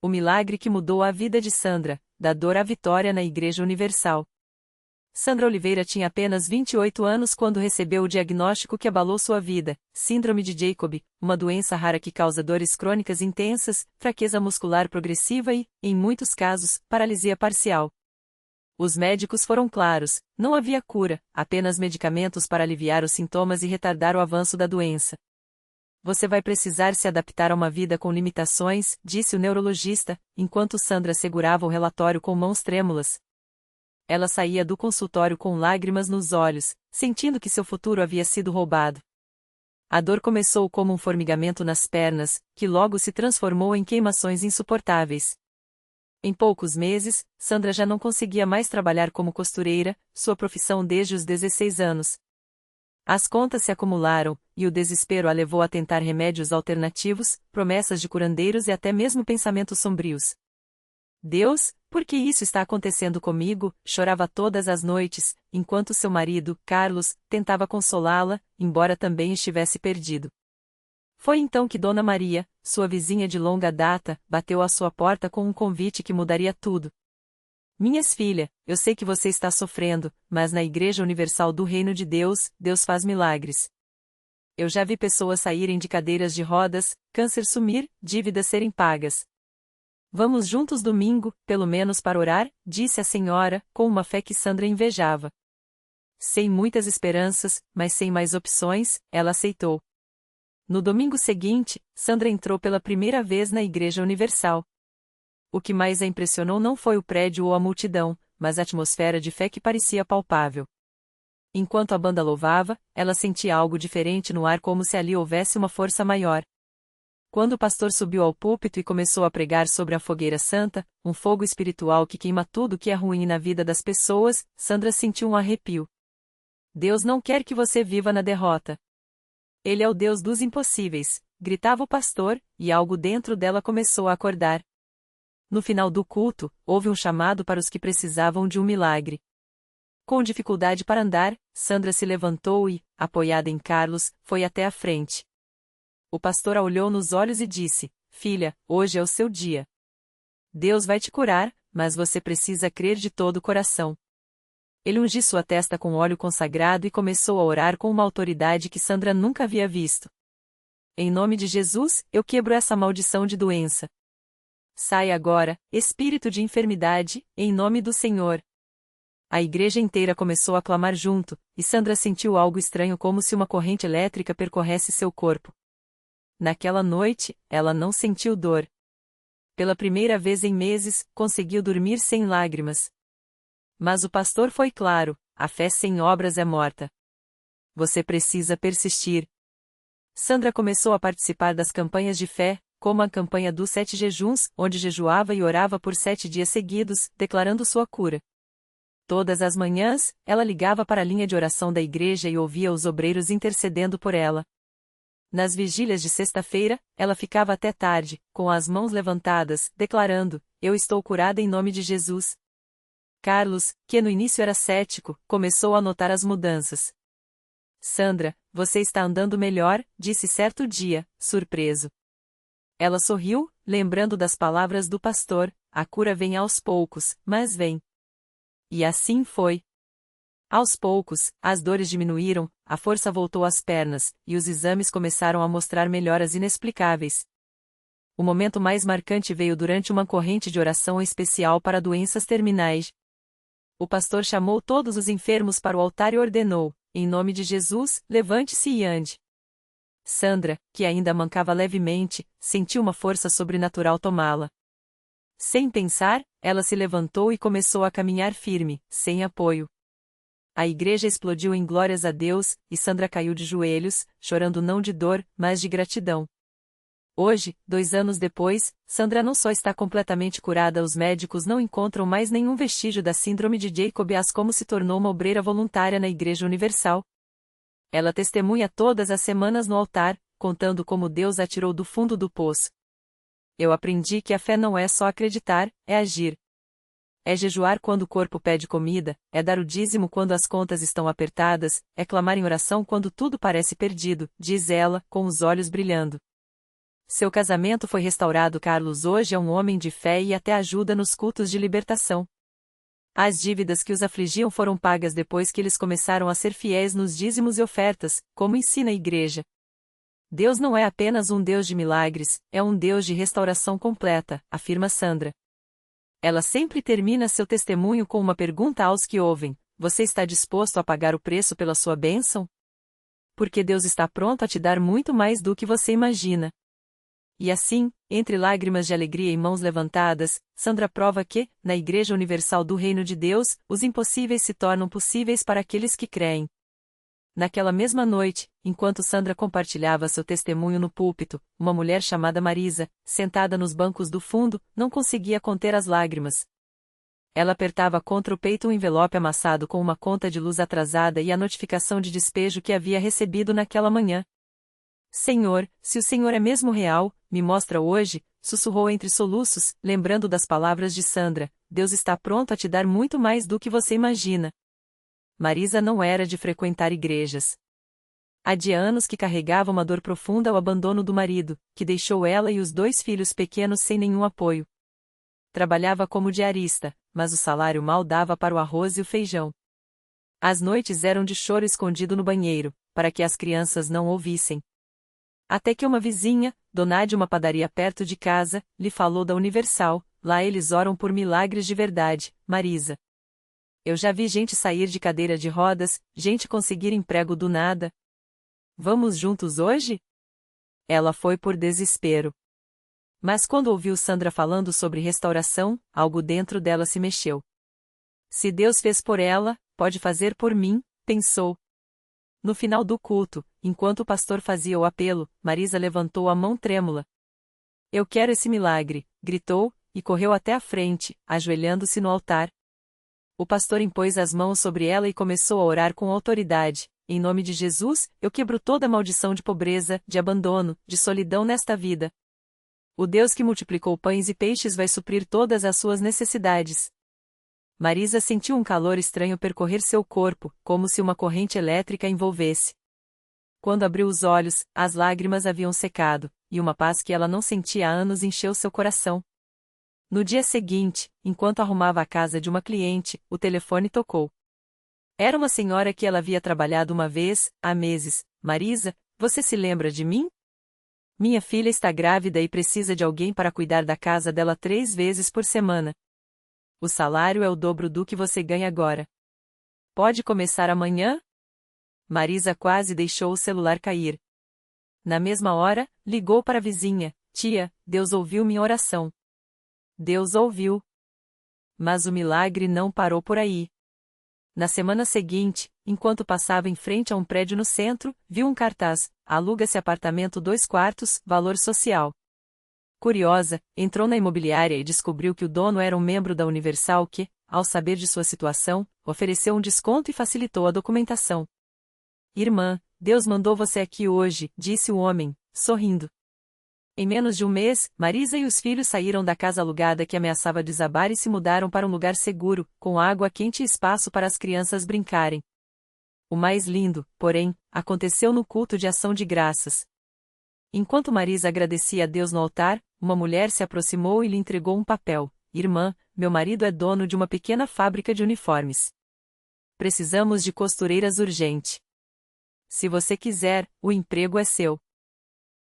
O milagre que mudou a vida de Sandra, da dor à vitória na Igreja Universal. Sandra Oliveira tinha apenas 28 anos quando recebeu o diagnóstico que abalou sua vida, Síndrome de Jacob, uma doença rara que causa dores crônicas intensas, fraqueza muscular progressiva e, em muitos casos, paralisia parcial. Os médicos foram claros: não havia cura, apenas medicamentos para aliviar os sintomas e retardar o avanço da doença. Você vai precisar se adaptar a uma vida com limitações, disse o neurologista, enquanto Sandra segurava o relatório com mãos trêmulas. Ela saía do consultório com lágrimas nos olhos, sentindo que seu futuro havia sido roubado. A dor começou como um formigamento nas pernas, que logo se transformou em queimações insuportáveis. Em poucos meses, Sandra já não conseguia mais trabalhar como costureira, sua profissão desde os 16 anos. As contas se acumularam, e o desespero a levou a tentar remédios alternativos, promessas de curandeiros e até mesmo pensamentos sombrios. Deus, por que isso está acontecendo comigo? Chorava todas as noites, enquanto seu marido, Carlos, tentava consolá-la, embora também estivesse perdido. Foi então que Dona Maria, sua vizinha de longa data, bateu à sua porta com um convite que mudaria tudo. Minhas filhas, eu sei que você está sofrendo, mas na Igreja Universal do Reino de Deus, Deus faz milagres. Eu já vi pessoas saírem de cadeiras de rodas, câncer sumir, dívidas serem pagas. Vamos juntos domingo, pelo menos para orar, disse a senhora, com uma fé que Sandra invejava. Sem muitas esperanças, mas sem mais opções, ela aceitou. No domingo seguinte, Sandra entrou pela primeira vez na Igreja Universal. O que mais a impressionou não foi o prédio ou a multidão, mas a atmosfera de fé que parecia palpável. Enquanto a banda louvava, ela sentia algo diferente no ar, como se ali houvesse uma força maior. Quando o pastor subiu ao púlpito e começou a pregar sobre a fogueira santa, um fogo espiritual que queima tudo que é ruim na vida das pessoas, Sandra sentiu um arrepio. Deus não quer que você viva na derrota. Ele é o Deus dos impossíveis, gritava o pastor, e algo dentro dela começou a acordar. No final do culto, houve um chamado para os que precisavam de um milagre. Com dificuldade para andar, Sandra se levantou e, apoiada em Carlos, foi até a frente. O pastor a olhou nos olhos e disse: Filha, hoje é o seu dia. Deus vai te curar, mas você precisa crer de todo o coração. Ele ungiu sua testa com óleo consagrado e começou a orar com uma autoridade que Sandra nunca havia visto. Em nome de Jesus, eu quebro essa maldição de doença. Sai agora, espírito de enfermidade, em nome do Senhor. A igreja inteira começou a clamar junto, e Sandra sentiu algo estranho, como se uma corrente elétrica percorresse seu corpo. Naquela noite, ela não sentiu dor. Pela primeira vez em meses, conseguiu dormir sem lágrimas. Mas o pastor foi claro: a fé sem obras é morta. Você precisa persistir. Sandra começou a participar das campanhas de fé, como a campanha dos 7 jejuns, onde jejuava e orava por 7 dias seguidos, declarando sua cura. Todas as manhãs, ela ligava para a linha de oração da igreja e ouvia os obreiros intercedendo por ela. Nas vigílias de sexta-feira, ela ficava até tarde, com as mãos levantadas, declarando: Eu estou curada em nome de Jesus. Carlos, que no início era cético, começou a notar as mudanças. Sandra, você está andando melhor, disse certo dia, surpreso. Ela sorriu, lembrando das palavras do pastor: a cura vem aos poucos, mas vem. E assim foi. Aos poucos, as dores diminuíram, a força voltou às pernas, e os exames começaram a mostrar melhoras inexplicáveis. O momento mais marcante veio durante uma corrente de oração especial para doenças terminais. O pastor chamou todos os enfermos para o altar e ordenou: em nome de Jesus, levante-se e ande. Sandra, que ainda mancava levemente, sentiu uma força sobrenatural tomá-la. Sem pensar, ela se levantou e começou a caminhar firme, sem apoio. A igreja explodiu em glórias a Deus, e Sandra caiu de joelhos, chorando não de dor, mas de gratidão. Hoje, 2 anos depois, Sandra não só está completamente curada, os médicos não encontram mais nenhum vestígio da síndrome de Jacob, como se tornou uma obreira voluntária na Igreja Universal. Ela testemunha todas as semanas no altar, contando como Deus a tirou do fundo do poço. Eu aprendi que a fé não é só acreditar, é agir. É jejuar quando o corpo pede comida, é dar o dízimo quando as contas estão apertadas, é clamar em oração quando tudo parece perdido, diz ela, com os olhos brilhando. Seu casamento foi restaurado. Carlos hoje é um homem de fé e até ajuda nos cultos de libertação. As dívidas que os afligiam foram pagas depois que eles começaram a ser fiéis nos dízimos e ofertas, como ensina a Igreja. Deus não é apenas um Deus de milagres, é um Deus de restauração completa, afirma Sandra. Ela sempre termina seu testemunho com uma pergunta aos que ouvem: você está disposto a pagar o preço pela sua bênção? Porque Deus está pronto a te dar muito mais do que você imagina. E assim, entre lágrimas de alegria e mãos levantadas, Sandra prova que, na Igreja Universal do Reino de Deus, os impossíveis se tornam possíveis para aqueles que creem. Naquela mesma noite, enquanto Sandra compartilhava seu testemunho no púlpito, uma mulher chamada Marisa, sentada nos bancos do fundo, não conseguia conter as lágrimas. Ela apertava contra o peito um envelope amassado com uma conta de luz atrasada e a notificação de despejo que havia recebido naquela manhã. Senhor, se o Senhor é mesmo real, me mostra hoje, sussurrou entre soluços, lembrando das palavras de Sandra: Deus está pronto a te dar muito mais do que você imagina. Marisa não era de frequentar igrejas. Havia anos que carregava uma dor profunda ao abandono do marido, que deixou ela e os 2 filhos pequenos sem nenhum apoio. Trabalhava como diarista, mas o salário mal dava para o arroz e o feijão. As noites eram de choro escondido no banheiro, para que as crianças não ouvissem. Até que uma vizinha, dona de uma padaria perto de casa, lhe falou da Universal: lá eles oram por milagres de verdade, Marisa. Eu já vi gente sair de cadeira de rodas, gente conseguir emprego do nada. Vamos juntos hoje? Ela foi por desespero. Mas quando ouviu Sandra falando sobre restauração, algo dentro dela se mexeu. Se Deus fez por ela, pode fazer por mim, pensou. No final do culto, enquanto o pastor fazia o apelo, Marisa levantou a mão trêmula. Eu quero esse milagre, gritou, e correu até a frente, ajoelhando-se no altar. O pastor impôs as mãos sobre ela e começou a orar com autoridade: em nome de Jesus, eu quebro toda maldição de pobreza, de abandono, de solidão nesta vida. O Deus que multiplicou pães e peixes vai suprir todas as suas necessidades. Marisa sentiu um calor estranho percorrer seu corpo, como se uma corrente elétrica a envolvesse. Quando abriu os olhos, as lágrimas haviam secado, e uma paz que ela não sentia há anos encheu seu coração. No dia seguinte, enquanto arrumava a casa de uma cliente, o telefone tocou. Era uma senhora que ela havia trabalhado uma vez, há meses. Marisa, você se lembra de mim? Minha filha está grávida e precisa de alguém para cuidar da casa dela 3 vezes por semana. O salário é o dobro do que você ganha agora. Pode começar amanhã? Marisa quase deixou o celular cair. Na mesma hora, ligou para a vizinha: tia, Deus ouviu minha oração. Deus ouviu. Mas o milagre não parou por aí. Na semana seguinte, enquanto passava em frente a um prédio no centro, viu um cartaz: aluga-se apartamento 2 quartos, valor social. Curiosa, entrou na imobiliária e descobriu que o dono era um membro da Universal que, ao saber de sua situação, ofereceu um desconto e facilitou a documentação. Irmã, Deus mandou você aqui hoje, disse o homem, sorrindo. Em menos de um mês, Marisa e os filhos saíram da casa alugada que ameaçava desabar e se mudaram para um lugar seguro, com água quente e espaço para as crianças brincarem. O mais lindo, porém, aconteceu no culto de ação de graças. Enquanto Marisa agradecia a Deus no altar, uma mulher se aproximou e lhe entregou um papel: irmã, meu marido é dono de uma pequena fábrica de uniformes. Precisamos de costureiras urgente. Se você quiser, o emprego é seu.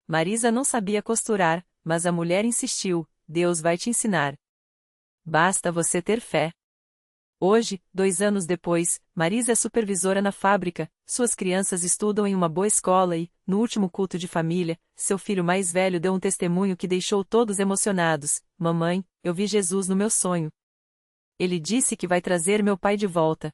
Marisa não sabia costurar, mas a mulher insistiu: Deus vai te ensinar. Basta você ter fé. Hoje, 2 anos depois, Marisa é supervisora na fábrica, suas crianças estudam em uma boa escola e, no último culto de família, seu filho mais velho deu um testemunho que deixou todos emocionados: mamãe, eu vi Jesus no meu sonho. Ele disse que vai trazer meu pai de volta.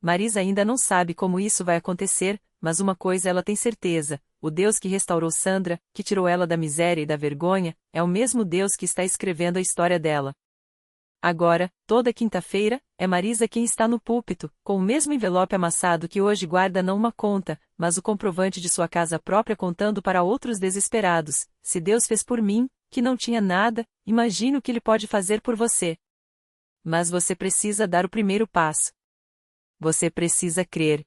Marisa ainda não sabe como isso vai acontecer, mas uma coisa ela tem certeza: o Deus que restaurou Sandra, que tirou ela da miséria e da vergonha, é o mesmo Deus que está escrevendo a história dela. Agora, toda quinta-feira, é Marisa quem está no púlpito, com o mesmo envelope amassado que hoje guarda não uma conta, mas o comprovante de sua casa própria contando para outros desesperados: se Deus fez por mim, que não tinha nada, imagine o que Ele pode fazer por você. Mas você precisa dar o primeiro passo. Você precisa crer.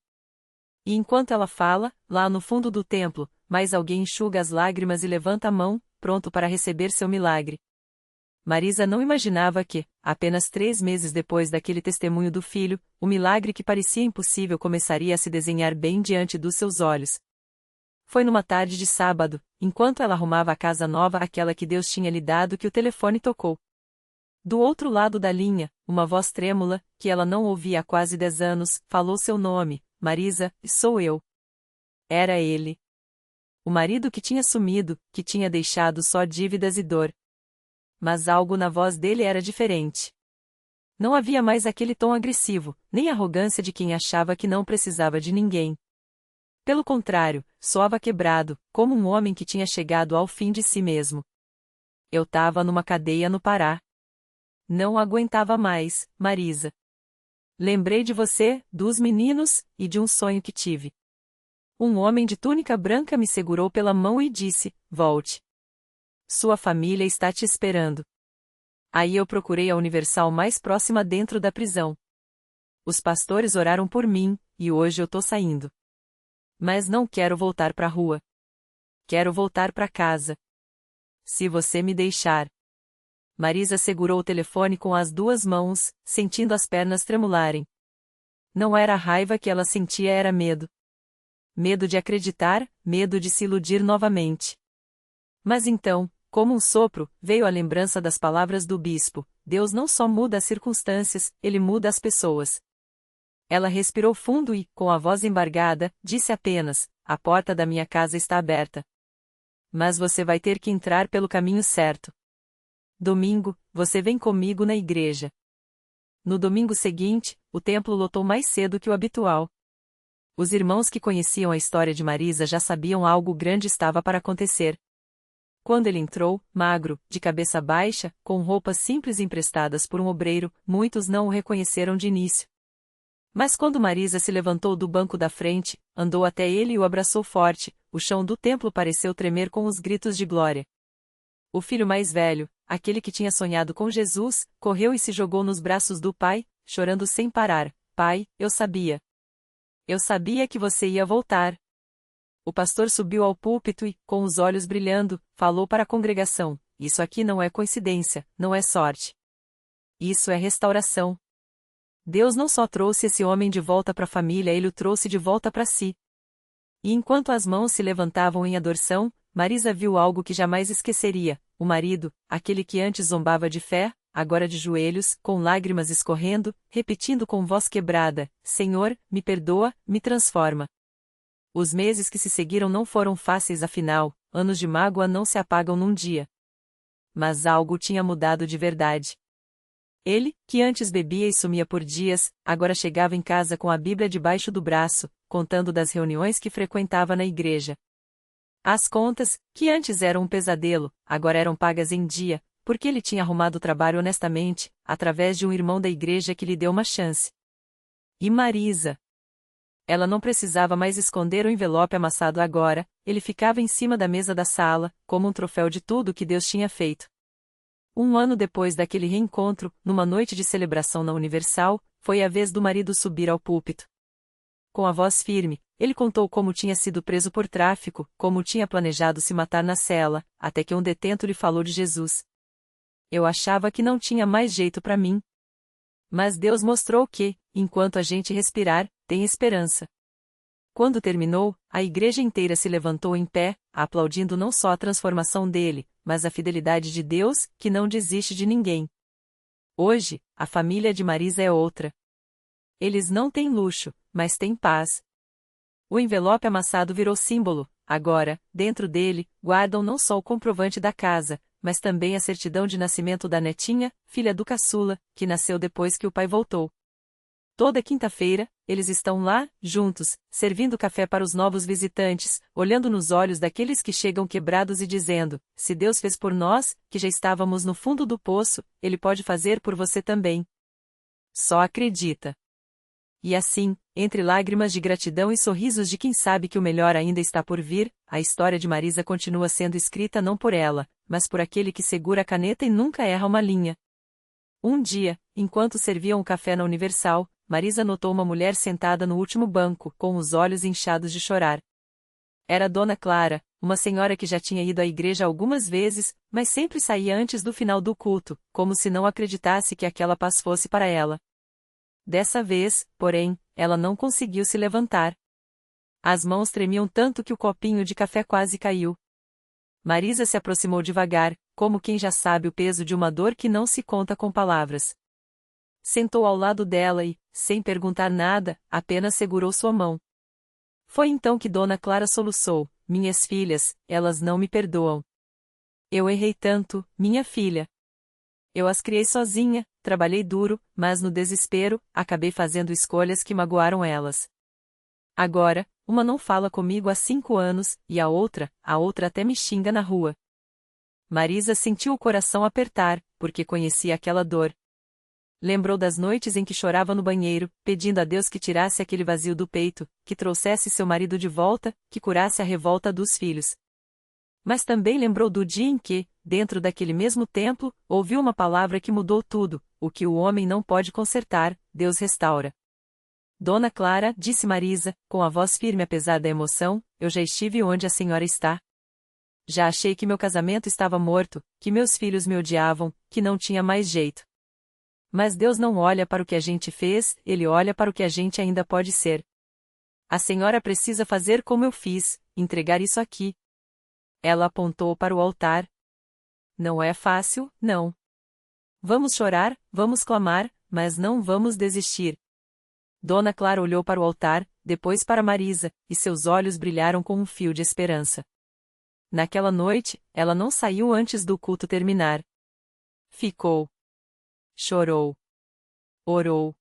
E enquanto ela fala, lá no fundo do templo, mais alguém enxuga as lágrimas e levanta a mão, pronto para receber seu milagre. Marisa não imaginava que, apenas 3 meses depois daquele testemunho do filho, o milagre que parecia impossível começaria a se desenhar bem diante dos seus olhos. Foi numa tarde de sábado, enquanto ela arrumava a casa nova, aquela que Deus tinha lhe dado, que o telefone tocou. Do outro lado da linha, uma voz trêmula, que ela não ouvia há quase 10 anos, falou seu nome: Marisa, sou eu. Era ele. O marido que tinha sumido, que tinha deixado só dívidas e dor. Mas algo na voz dele era diferente. Não havia mais aquele tom agressivo, nem arrogância de quem achava que não precisava de ninguém. Pelo contrário, soava quebrado, como um homem que tinha chegado ao fim de si mesmo. Eu tava numa cadeia no Pará. Não aguentava mais, Marisa. Lembrei de você, dos meninos, e de um sonho que tive. Um homem de túnica branca me segurou pela mão e disse: volte. Sua família está te esperando. Aí eu procurei a Universal mais próxima dentro da prisão. Os pastores oraram por mim, e hoje eu tô saindo. Mas não quero voltar pra rua. Quero voltar pra casa. Se você me deixar. Marisa segurou o telefone com as 2 mãos, sentindo as pernas tremularem. Não era raiva que ela sentia, era medo. Medo de acreditar, medo de se iludir novamente. Mas então, como um sopro, veio a lembrança das palavras do bispo: Deus não só muda as circunstâncias, ele muda as pessoas. Ela respirou fundo e, com a voz embargada, disse apenas: a porta da minha casa está aberta. Mas você vai ter que entrar pelo caminho certo. Domingo, você vem comigo na igreja. No domingo seguinte, o templo lotou mais cedo que o habitual. Os irmãos que conheciam a história de Marisa já sabiam algo grande estava para acontecer. Quando ele entrou, magro, de cabeça baixa, com roupas simples emprestadas por um obreiro, muitos não o reconheceram de início. Mas quando Marisa se levantou do banco da frente, andou até ele e o abraçou forte, o chão do templo pareceu tremer com os gritos de glória. O filho mais velho, aquele que tinha sonhado com Jesus, correu e se jogou nos braços do pai, chorando sem parar: Pai, eu sabia. Eu sabia que você ia voltar. O pastor subiu ao púlpito e, com os olhos brilhando, falou para a congregação: isso aqui não é coincidência, não é sorte. Isso é restauração. Deus não só trouxe esse homem de volta para a família, ele o trouxe de volta para si. E enquanto as mãos se levantavam em adoração, Marisa viu algo que jamais esqueceria: o marido, aquele que antes zombava de fé, agora de joelhos, com lágrimas escorrendo, repetindo com voz quebrada: Senhor, me perdoa, me transforma. Os meses que se seguiram não foram fáceis, afinal, anos de mágoa não se apagam num dia. Mas algo tinha mudado de verdade. Ele, que antes bebia e sumia por dias, agora chegava em casa com a Bíblia debaixo do braço, contando das reuniões que frequentava na igreja. As contas, que antes eram um pesadelo, agora eram pagas em dia, porque ele tinha arrumado o trabalho honestamente, através de um irmão da igreja que lhe deu uma chance. E Marisa? Ela não precisava mais esconder o envelope amassado agora, ele ficava em cima da mesa da sala, como um troféu de tudo que Deus tinha feito. 1 ano depois daquele reencontro, numa noite de celebração na Universal, foi a vez do marido subir ao púlpito. Com a voz firme, ele contou como tinha sido preso por tráfico, como tinha planejado se matar na cela, até que um detento lhe falou de Jesus. Eu achava que não tinha mais jeito para mim. Mas Deus mostrou que, enquanto a gente respirar, tem esperança. Quando terminou, a igreja inteira se levantou em pé, aplaudindo não só a transformação dele, mas a fidelidade de Deus, que não desiste de ninguém. Hoje, a família de Marisa é outra. Eles não têm luxo, mas têm paz. O envelope amassado virou símbolo. Agora, dentro dele, guardam não só o comprovante da casa, mas também a certidão de nascimento da netinha, filha do caçula, que nasceu depois que o pai voltou. Toda quinta-feira, eles estão lá, juntos, servindo café para os novos visitantes, olhando nos olhos daqueles que chegam quebrados e dizendo: se Deus fez por nós, que já estávamos no fundo do poço, Ele pode fazer por você também. Só acredita. E assim, entre lágrimas de gratidão e sorrisos de quem sabe que o melhor ainda está por vir, a história de Marisa continua sendo escrita não por ela, mas por aquele que segura a caneta e nunca erra uma linha. Um dia, enquanto serviam o café na Universal, Marisa notou uma mulher sentada no último banco, com os olhos inchados de chorar. Era Dona Clara, uma senhora que já tinha ido à igreja algumas vezes, mas sempre saía antes do final do culto, como se não acreditasse que aquela paz fosse para ela. Dessa vez, porém, ela não conseguiu se levantar. As mãos tremiam tanto que o copinho de café quase caiu. Marisa se aproximou devagar, como quem já sabe o peso de uma dor que não se conta com palavras. Sentou ao lado dela e, sem perguntar nada, apenas segurou sua mão. Foi então que Dona Clara soluçou: minhas filhas, elas não me perdoam. Eu errei tanto, minha filha. Eu as criei sozinha, trabalhei duro, mas no desespero, acabei fazendo escolhas que magoaram elas. Agora, uma não fala comigo há 5 anos, e a outra até me xinga na rua. Marisa sentiu o coração apertar, porque conhecia aquela dor. Lembrou das noites em que chorava no banheiro, pedindo a Deus que tirasse aquele vazio do peito, que trouxesse seu marido de volta, que curasse a revolta dos filhos. Mas também lembrou do dia em que, dentro daquele mesmo templo, ouviu uma palavra que mudou tudo: o que o homem não pode consertar, Deus restaura. Dona Clara, disse Marisa, com a voz firme apesar da emoção, eu já estive onde a senhora está. Já achei que meu casamento estava morto, que meus filhos me odiavam, que não tinha mais jeito. Mas Deus não olha para o que a gente fez, Ele olha para o que a gente ainda pode ser. A senhora precisa fazer como eu fiz, entregar isso aqui. Ela apontou para o altar. Não é fácil, não. Vamos chorar, vamos clamar, mas não vamos desistir. Dona Clara olhou para o altar, depois para Marisa, e seus olhos brilharam com um fio de esperança. Naquela noite, ela não saiu antes do culto terminar. Ficou. Chorou. Orou.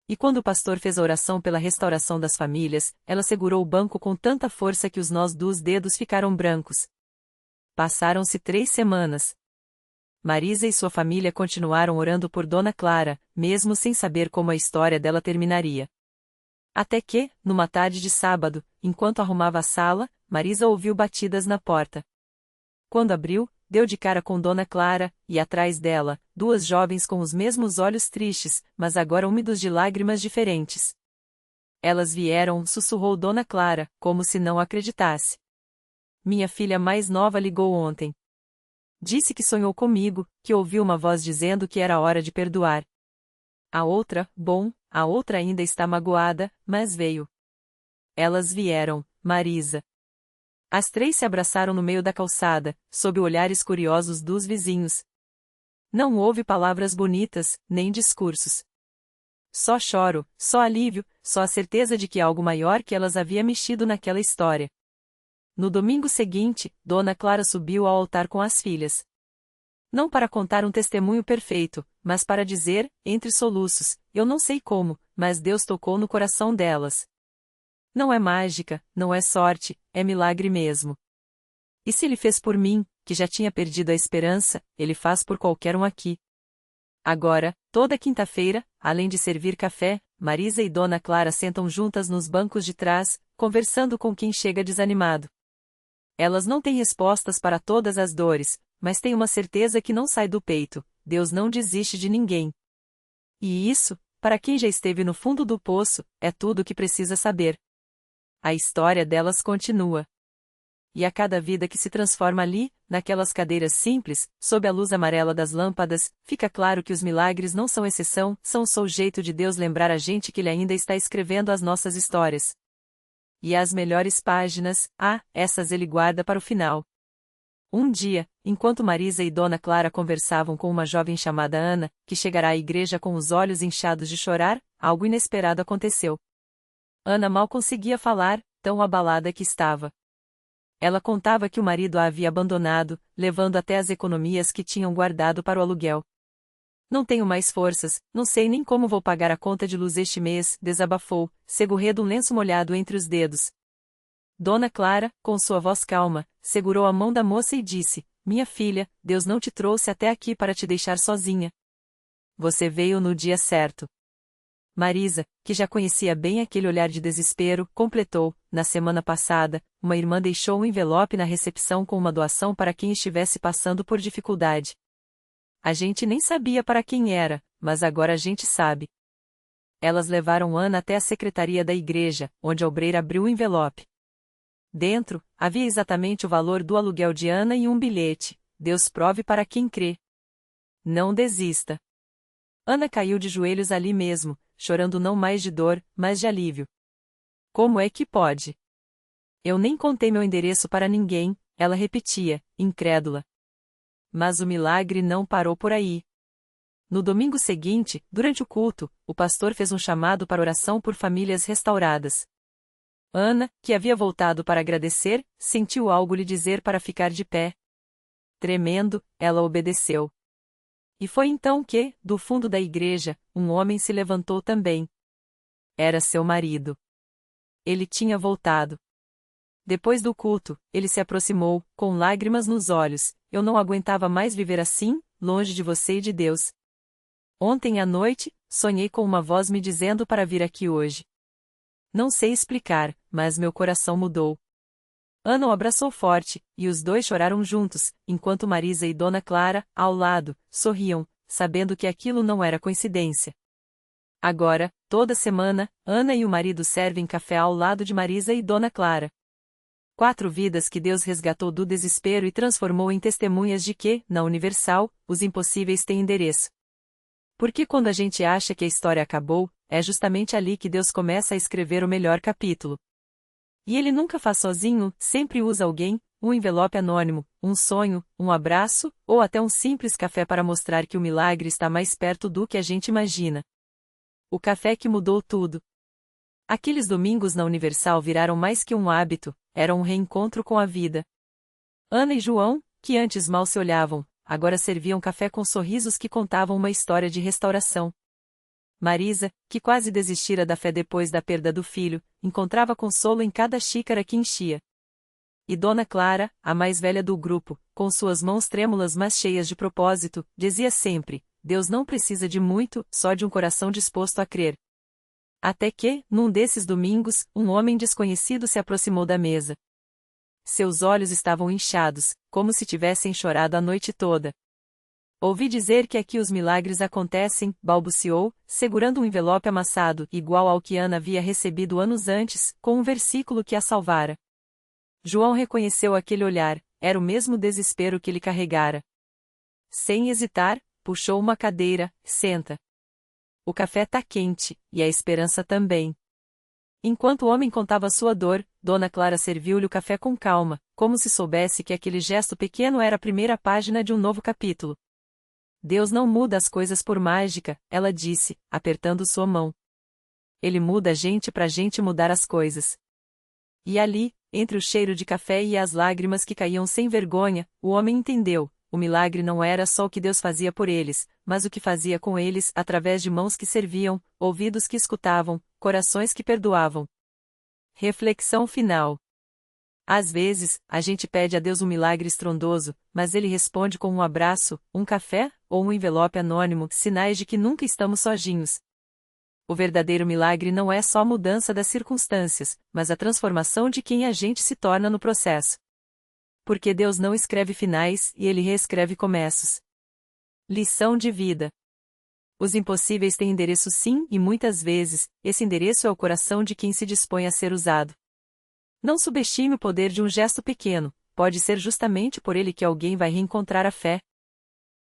E quando o pastor fez a oração pela restauração das famílias, ela segurou o banco com tanta força que os nós dos dedos ficaram brancos. Passaram-se 3 semanas. Marisa e sua família continuaram orando por Dona Clara, mesmo sem saber como a história dela terminaria. Até que, numa tarde de sábado, enquanto arrumava a sala, Marisa ouviu batidas na porta. Quando abriu, deu de cara com Dona Clara, e atrás dela, 2 jovens com os mesmos olhos tristes, mas agora úmidos de lágrimas diferentes. Elas vieram, sussurrou Dona Clara, como se não acreditasse. Minha filha mais nova ligou ontem. Disse que sonhou comigo, que ouviu uma voz dizendo que era hora de perdoar. A outra ainda está magoada, mas veio. Elas vieram, Marisa. As 3 se abraçaram no meio da calçada, sob olhares curiosos dos vizinhos. Não houve palavras bonitas, nem discursos. Só choro, só alívio, só a certeza de que algo maior que elas havia mexido naquela história. No domingo seguinte, Dona Clara subiu ao altar com as filhas. Não para contar um testemunho perfeito, mas para dizer, entre soluços, eu não sei como, mas Deus tocou no coração delas. Não é mágica, não é sorte, é milagre mesmo. E se Ele fez por mim, que já tinha perdido a esperança, Ele faz por qualquer um aqui. Agora, toda quinta-feira, além de servir café, Marisa e Dona Clara sentam juntas nos bancos de trás, conversando com quem chega desanimado. Elas não têm respostas para todas as dores, mas têm uma certeza que não sai do peito: Deus não desiste de ninguém. E isso, para quem já esteve no fundo do poço, é tudo o que precisa saber. A história delas continua. E a cada vida que se transforma ali, naquelas cadeiras simples, sob a luz amarela das lâmpadas, fica claro que os milagres não são exceção, são só o jeito de Deus lembrar a gente que Ele ainda está escrevendo as nossas histórias. E as melhores páginas, essas Ele guarda para o final. Um dia, enquanto Marisa e Dona Clara conversavam com uma jovem chamada Ana, que chegará à igreja com os olhos inchados de chorar, algo inesperado aconteceu. Ana mal conseguia falar, tão abalada que estava. Ela contava que o marido a havia abandonado, levando até as economias que tinham guardado para o aluguel. Não tenho mais forças, não sei nem como vou pagar a conta de luz este mês, desabafou, segurando um lenço molhado entre os dedos. Dona Clara, com sua voz calma, segurou a mão da moça e disse: minha filha, Deus não te trouxe até aqui para te deixar sozinha. Você veio no dia certo. Marisa, que já conhecia bem aquele olhar de desespero, completou: na semana passada, uma irmã deixou um envelope na recepção com uma doação para quem estivesse passando por dificuldade. A gente nem sabia para quem era, mas agora a gente sabe. Elas levaram Ana até a secretaria da igreja, onde a obreira abriu o envelope. Dentro, havia exatamente o valor do aluguel de Ana e um bilhete: Deus prove para quem crê. Não desista. Ana caiu de joelhos ali mesmo, chorando não mais de dor, mas de alívio. Como é que pode? Eu nem contei meu endereço para ninguém, ela repetia, incrédula. Mas o milagre não parou por aí. No domingo seguinte, durante o culto, o pastor fez um chamado para oração por famílias restauradas. Ana, que havia voltado para agradecer, sentiu algo lhe dizer para ficar de pé. Tremendo, ela obedeceu. E foi então que, do fundo da igreja, um homem se levantou também. Era seu marido. Ele tinha voltado. Depois do culto, ele se aproximou, com lágrimas nos olhos. Eu não aguentava mais viver assim, longe de você e de Deus. Ontem à noite, sonhei com uma voz me dizendo para vir aqui hoje. Não sei explicar, mas meu coração mudou. Ana o abraçou forte, e os dois choraram juntos, enquanto Marisa e Dona Clara, ao lado, sorriam, sabendo que aquilo não era coincidência. Agora, toda semana, Ana e o marido servem café ao lado de Marisa e Dona Clara. 4 vidas que Deus resgatou do desespero e transformou em testemunhas de que, na Universal, os impossíveis têm endereço. Porque quando a gente acha que a história acabou, é justamente ali que Deus começa a escrever o melhor capítulo. E Ele nunca faz sozinho, sempre usa alguém, um envelope anônimo, um sonho, um abraço, ou até um simples café para mostrar que o milagre está mais perto do que a gente imagina. O café que mudou tudo. Aqueles domingos na Universal viraram mais que um hábito, era um reencontro com a vida. Ana e João, que antes mal se olhavam, agora serviam café com sorrisos que contavam uma história de restauração. Marisa, que quase desistira da fé depois da perda do filho, encontrava consolo em cada xícara que enchia. E Dona Clara, a mais velha do grupo, com suas mãos trêmulas mas cheias de propósito, dizia sempre: Deus não precisa de muito, só de um coração disposto a crer. Até que, num desses domingos, um homem desconhecido se aproximou da mesa. Seus olhos estavam inchados, como se tivessem chorado a noite toda. Ouvi dizer que aqui os milagres acontecem, balbuciou, segurando um envelope amassado, igual ao que Ana havia recebido anos antes, com um versículo que a salvara. João reconheceu aquele olhar, era o mesmo desespero que ele carregara. Sem hesitar, puxou uma cadeira: senta. O café tá quente, e a esperança também. Enquanto o homem contava sua dor, Dona Clara serviu-lhe o café com calma, como se soubesse que aquele gesto pequeno era a primeira página de um novo capítulo. Deus não muda as coisas por mágica, ela disse, apertando sua mão. Ele muda a gente pra gente mudar as coisas. E ali, entre o cheiro de café e as lágrimas que caíam sem vergonha, o homem entendeu: o milagre não era só o que Deus fazia por eles, mas o que fazia com eles através de mãos que serviam, ouvidos que escutavam, corações que perdoavam. Reflexão final. Às vezes, a gente pede a Deus um milagre estrondoso, mas Ele responde com um abraço, um café, ou um envelope anônimo, sinais de que nunca estamos sozinhos. O verdadeiro milagre não é só a mudança das circunstâncias, mas a transformação de quem a gente se torna no processo. Porque Deus não escreve finais e Ele reescreve começos. Lição de vida. Os impossíveis têm endereço sim, e muitas vezes, esse endereço é o coração de quem se dispõe a ser usado. Não subestime o poder de um gesto pequeno, pode ser justamente por ele que alguém vai reencontrar a fé.